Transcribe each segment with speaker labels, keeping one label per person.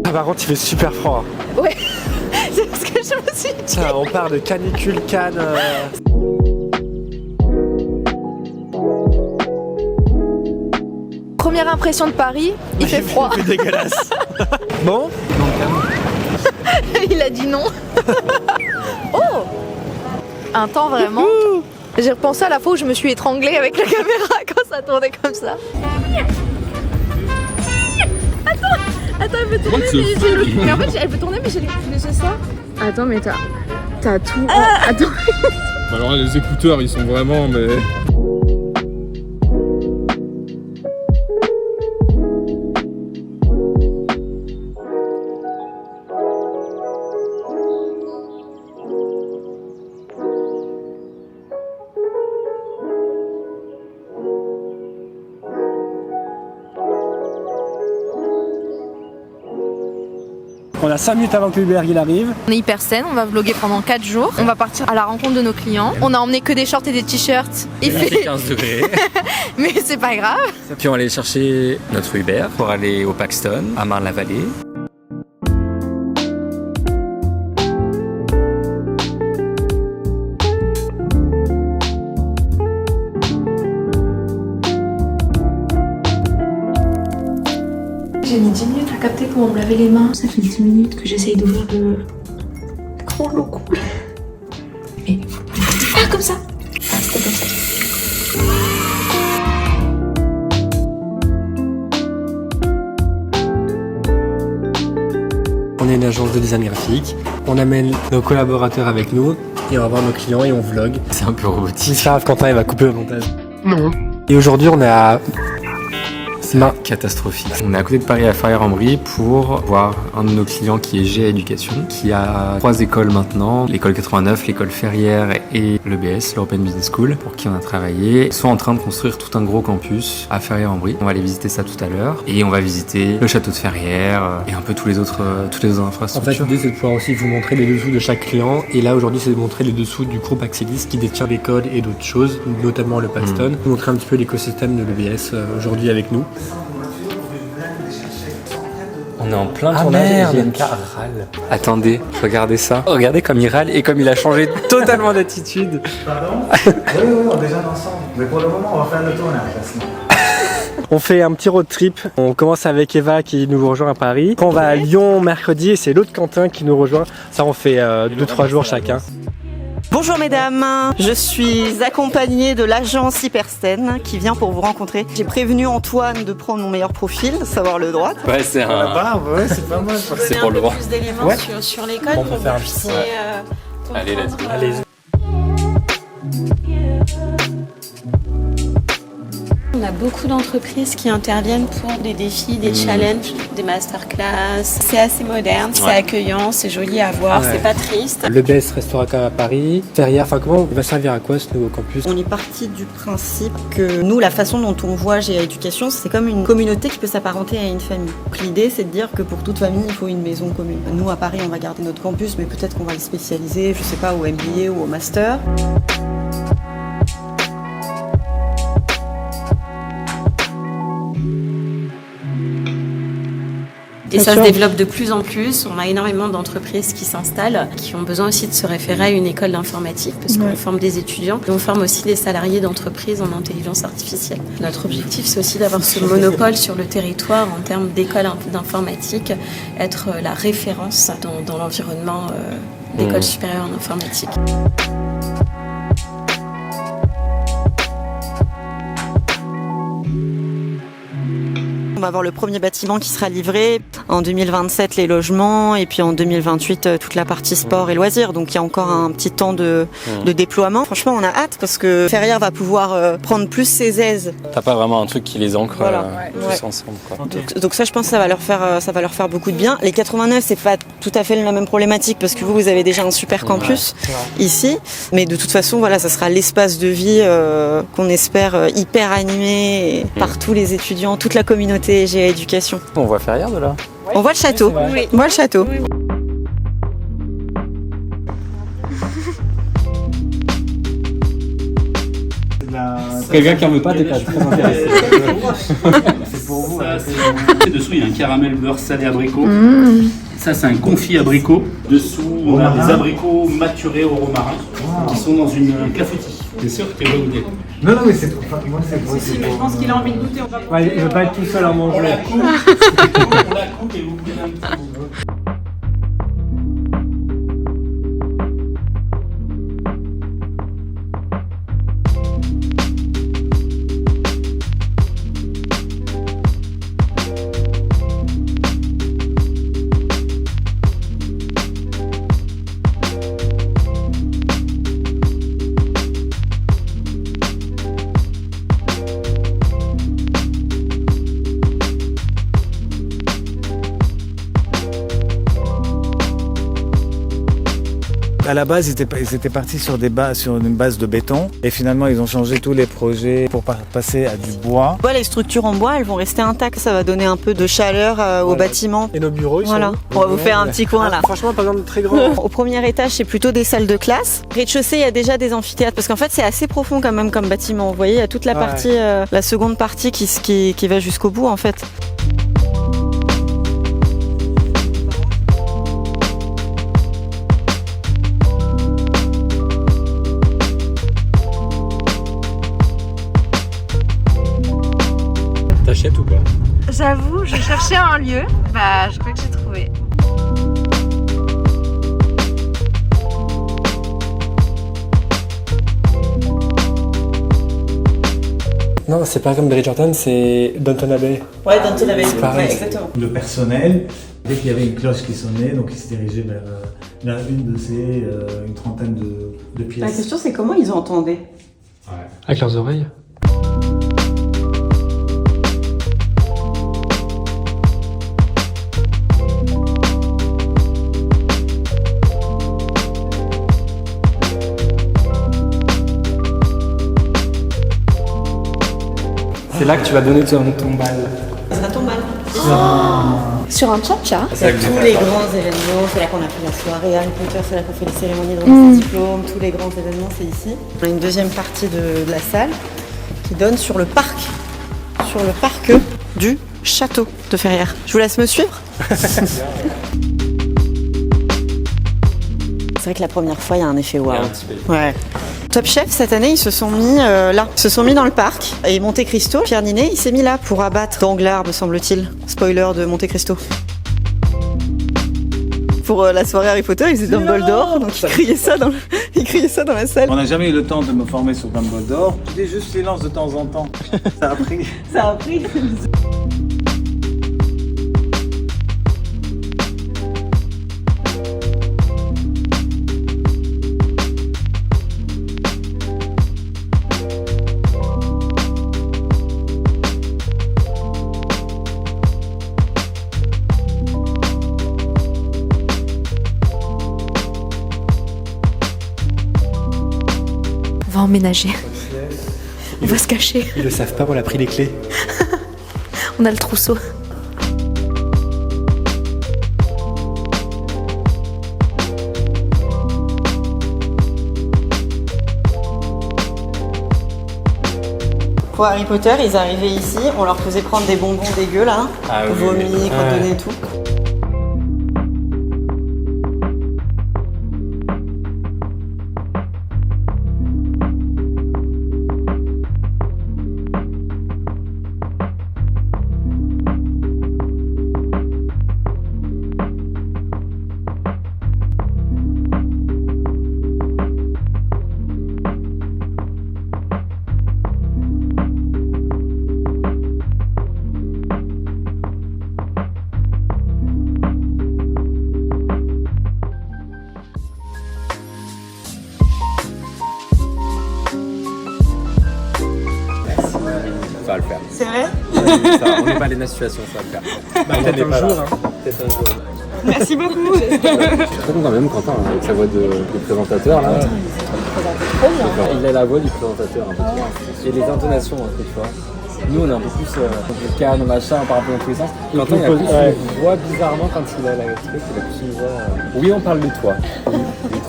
Speaker 1: Là par contre il fait super froid.
Speaker 2: Ouais, c'est ce que je me suis dit.
Speaker 1: Tiens, on part de canicule, Cannes.
Speaker 2: Première impression de Paris, il fait froid.
Speaker 1: C'est dégueulasse. Bon.
Speaker 2: Il a dit non. Oh, un temps vraiment. J'ai repensé à la fois où je me suis étranglée avec la caméra quand ça tournait comme ça. Attends, elle peut tourner, mais en fait, elle peut tourner, mais j'ai ça. Attends, mais t'as tout. Attends.
Speaker 3: Alors là, les écouteurs, ils sont vraiment, mais...
Speaker 1: On a 5 minutes avant que l'Uber il arrive.
Speaker 2: On est hyper saine, on va vlogger pendant 4 jours. On va partir à la rencontre de nos clients. On a emmené que des shorts et des t-shirts.
Speaker 4: Il fait 15 degrés.
Speaker 2: Mais c'est pas grave.
Speaker 4: Puis on va aller chercher notre Uber pour aller au Paxton, à Marne-la-Vallée.
Speaker 2: J'ai mis 10 minutes à capter pour me laver les mains. Ça fait 10 minutes que j'essaye d'ouvrir le grand logo. Et... Ah, comme ça. C'était comme ça.
Speaker 1: On est une agence de design graphique. On amène nos collaborateurs avec nous et on va voir nos clients et on vlog.
Speaker 4: C'est un peu robotique.
Speaker 1: C'est grave, Quentin il va couper le montage. Non. Et aujourd'hui on est à...
Speaker 4: C'est catastrophique. On est à côté de Paris à Ferrières-en-Brie pour voir un de nos clients qui est GA Éducation, qui a 3 écoles maintenant, l'école 89, l'école Ferrières et l'EBS, l'European Business School, pour qui on a travaillé. Ils sont en train de construire tout un gros campus à Ferrières-en-Brie. On va aller visiter ça tout à l'heure et on va visiter le château de Ferrières et un peu toutes les autres infrastructures.
Speaker 1: En fait, l'idée c'est de pouvoir aussi vous montrer les dessous de chaque client. Et là aujourd'hui c'est de montrer les dessous du groupe Axelis qui détient l'école et d'autres choses, notamment le Paxton. Vous montrer un petit peu l'écosystème de l'EBS aujourd'hui avec nous.
Speaker 4: On est en plein tournage et JMK râle. Attendez, regardez ça. Regardez comme il râle et comme il a changé totalement d'attitude.
Speaker 5: Pardon? Oui, on déjeune ensemble. Mais pour le moment, on va faire le tournage.
Speaker 1: On fait un petit road trip. On commence avec Eva qui nous rejoint à Paris. Après, on va à Lyon mercredi et c'est l'autre Quentin qui nous rejoint. Ça, on fait 2-3 jours chacun.
Speaker 6: Bonjour mesdames, je suis accompagnée de l'agence Hypersten qui vient pour vous rencontrer. J'ai prévenu Antoine de prendre mon meilleur profil, savoir le droit.
Speaker 4: Ouais, c'est un...
Speaker 5: Ouais, c'est pas mal.
Speaker 4: C'est pour le droit.
Speaker 7: Plus d'éléments
Speaker 1: Ouais.
Speaker 7: sur l'école
Speaker 1: On
Speaker 7: pour
Speaker 1: peut faire
Speaker 7: que
Speaker 1: un
Speaker 7: vous
Speaker 1: petit-
Speaker 7: puissiez
Speaker 4: Allez, let's go.
Speaker 7: comprendre,
Speaker 1: Allez.
Speaker 7: On a beaucoup d'entreprises qui interviennent pour des défis, des challenges, des masterclass. C'est assez moderne, c'est accueillant, c'est joli à voir,
Speaker 1: Ouais.
Speaker 7: c'est pas triste.
Speaker 1: L'EBS restera quand même à Paris. Ferrières, enfin comment il va servir à quoi ce nouveau campus?
Speaker 6: On est parti du principe que nous, la façon dont on voit GA Éducation, c'est comme une communauté qui peut s'apparenter à une famille. Donc l'idée, c'est de dire que pour toute famille, il faut une maison commune. Nous, à Paris, on va garder notre campus, mais peut-être qu'on va le spécialiser, je sais pas, au MBA ou au master.
Speaker 7: Et ça se développe de plus en plus. On a énormément d'entreprises qui s'installent, qui ont besoin aussi de se référer à une école d'informatique, parce qu'on forme des étudiants et on forme aussi des salariés d'entreprises en intelligence artificielle. Notre objectif, c'est aussi d'avoir ce monopole sur le territoire en termes d'école d'informatique, être la référence dans l'environnement d'école supérieure en informatique.
Speaker 6: On va avoir le premier bâtiment qui sera livré. En 2027, les logements. Et puis en 2028, toute la partie sport et loisirs. Donc il y a encore un petit temps de déploiement. Franchement, on a hâte parce que Ferrières va pouvoir prendre plus ses aises.
Speaker 4: T'as pas vraiment un truc qui les ancre
Speaker 6: Voilà.
Speaker 4: tous ensemble, quoi.
Speaker 6: Donc ça, je pense que ça va leur faire beaucoup de bien. Les 89, c'est pas tout à fait la même problématique parce que vous avez déjà un super campus ici. Mais de toute façon, voilà, ça sera l'espace de vie qu'on espère hyper animé par tous les étudiants, toute la communauté GA Éducation.
Speaker 4: On voit Ferrières de là.
Speaker 6: On voit le château. On voit le château.
Speaker 1: Quelqu'un qui en veut pas, t'es pas très intéressé.
Speaker 5: C'est pour vous.
Speaker 8: Dessous, il y a un caramel beurre salé abricot. Ça, c'est un confit abricot. Dessous, on a des abricots maturés au romarin qui sont dans une clafoutis. Bien sûr que tu vas goûter.
Speaker 5: Non, mais c'est pour moi, c'est pour
Speaker 7: Je pense qu'il a envie de goûter.
Speaker 1: Ouais, il veut pas être tout seul à manger.
Speaker 8: On la coupe et vous prenez un petit bout.
Speaker 5: À la base, ils étaient partis sur une base de béton et finalement ils ont changé tous les projets pour passer à du bois.
Speaker 6: Les structures en bois, elles vont rester intactes. Ça va donner un peu de chaleur au bâtiment.
Speaker 1: Et nos bureaux, ils
Speaker 6: Voilà.
Speaker 1: sont
Speaker 6: On va vous faire un petit coin là.
Speaker 1: Franchement, par exemple, très grand.
Speaker 6: Au premier étage, c'est plutôt des salles de classe. Rez-de-chaussée, il y a déjà des amphithéâtres parce qu'en fait, c'est assez profond quand même comme bâtiment. Vous voyez, il y a toute la partie, la seconde partie qui va jusqu'au bout en fait.
Speaker 1: T'achètes ou pas?
Speaker 9: J'avoue, je cherchais un lieu. Je crois que j'ai trouvé.
Speaker 1: Non, c'est pas comme Bridgerton, c'est Downton Abbey.
Speaker 6: Ouais, Downton Abbey.
Speaker 1: C'est pareil.
Speaker 6: Ouais, exactement.
Speaker 5: Le personnel, dès qu'il y avait une cloche qui sonnait, donc ils se dirigeaient vers une de ces une trentaine de pièces.
Speaker 6: La question, c'est comment ils entendaient?
Speaker 1: Avec leurs oreilles. C'est là que tu vas donner ton bal.
Speaker 6: Ça tombe mal.
Speaker 9: Sur un cha-cha.
Speaker 6: C'est tous les grands événements, c'est là qu'on a fait la soirée Harry Potter, c'est là qu'on fait les cérémonies de remise de diplôme, tous les grands événements, c'est ici. On a une deuxième partie de la salle qui donne sur le parc du château de Ferrières. Je vous laisse me suivre. C'est vrai que la première fois, il y a un effet waouh. Ouais. Top Chef, cette année, ils se sont mis là. Ils se sont mis dans le parc. Et Monte Cristo, Pierre Ninet, il s'est mis là pour abattre Danglars, me semble-t-il. Spoiler de Monte Cristo. Pour la soirée Harry Potter, ils étaient Dumbledore, donc il criait ça dans la salle.
Speaker 5: On n'a jamais eu le temps de me former sur Dumbledore. Je dis juste silence de temps en temps. Ça a pris.
Speaker 6: Ça a pris.
Speaker 9: On va emménager. On va se cacher.
Speaker 1: Ils le savent pas, on a pris les clés.
Speaker 9: On a le trousseau.
Speaker 6: Pour Harry Potter, ils arrivaient ici, on leur faisait prendre des bonbons dégueux là, vomi, cantonné et tout.
Speaker 4: Ça va le faire.
Speaker 6: C'est vrai?
Speaker 4: On n'est pas allé dans la situation, ça va le faire.
Speaker 1: Peut-être un jour.
Speaker 4: Peut-être un jour.
Speaker 6: Merci beaucoup.
Speaker 4: Je suis trop content même Quentin, avec sa voix de présentateur là. Il a la voix du présentateur un peu. Et les intonations un peu, tu vois. Nous on est un peu plus calme, machin, par rapport à tous les sens. Quentin il a plus une voix bizarrement quand il a la truc, il a plus une voix. Oui, on parle de toi.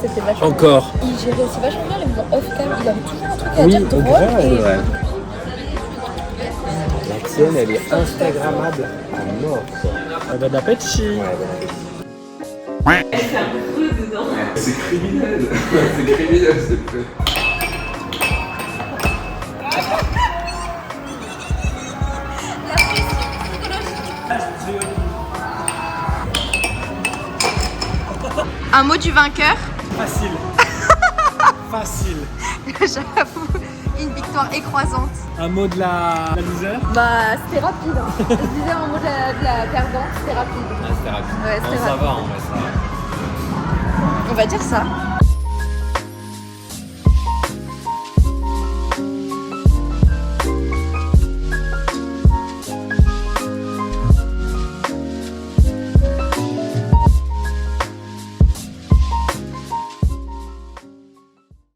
Speaker 9: C'était vachement.
Speaker 4: Encore.
Speaker 9: Il gérait aussi vachement bien les mouvements off-cam. Il avait toujours un truc à
Speaker 4: Oui,
Speaker 9: dire droit.
Speaker 4: c'est vrai. tienne, elle est instagrammable à mort, quoi.
Speaker 1: Bon appétit.
Speaker 4: C'est criminel. C'est criminel, s'il te plaît.
Speaker 9: Un mot du vainqueur.
Speaker 1: Facile. Facile.
Speaker 9: J'avoue, une victoire écrasante.
Speaker 1: Un mot de la loser.
Speaker 9: Bah, c'était rapide. Hein. Je disais un mot de la perdante, c'était rapide.
Speaker 4: Ah, c'était rapide.
Speaker 9: Ouais, c'était
Speaker 4: ça
Speaker 9: rapide.
Speaker 4: va, en vrai, ça va.
Speaker 9: On va dire ça.